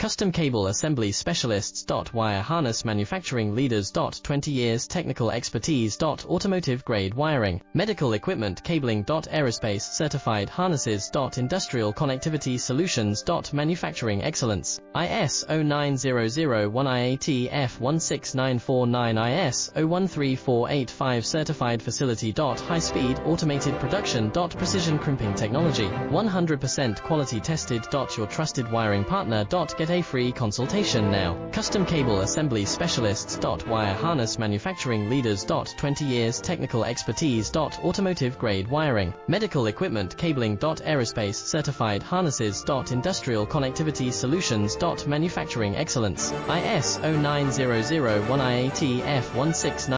Custom Cable Assembly Specialists. Wire Harness Manufacturing Leaders. 20 years Technical Expertise. Automotive Grade Wiring, Medical Equipment Cabling. Aerospace Certified Harnesses. Industrial Connectivity Solutions. Manufacturing Excellence, ISO 9001 IATF 16949 ISO 13485 Certified Facility. High Speed Automated Production. Precision Crimping Technology, 100% Quality Tested. Your trusted wiring partner. Get a free consultation now. Custom Cable Assembly Specialists. Wire Harness Manufacturing Leaders. 20 years Technical Expertise. Automotive Grade Wiring, Medical Equipment Cabling. Aerospace Certified Harnesses. Industrial Connectivity Solutions. Manufacturing Excellence, ISO 9001 IATF 169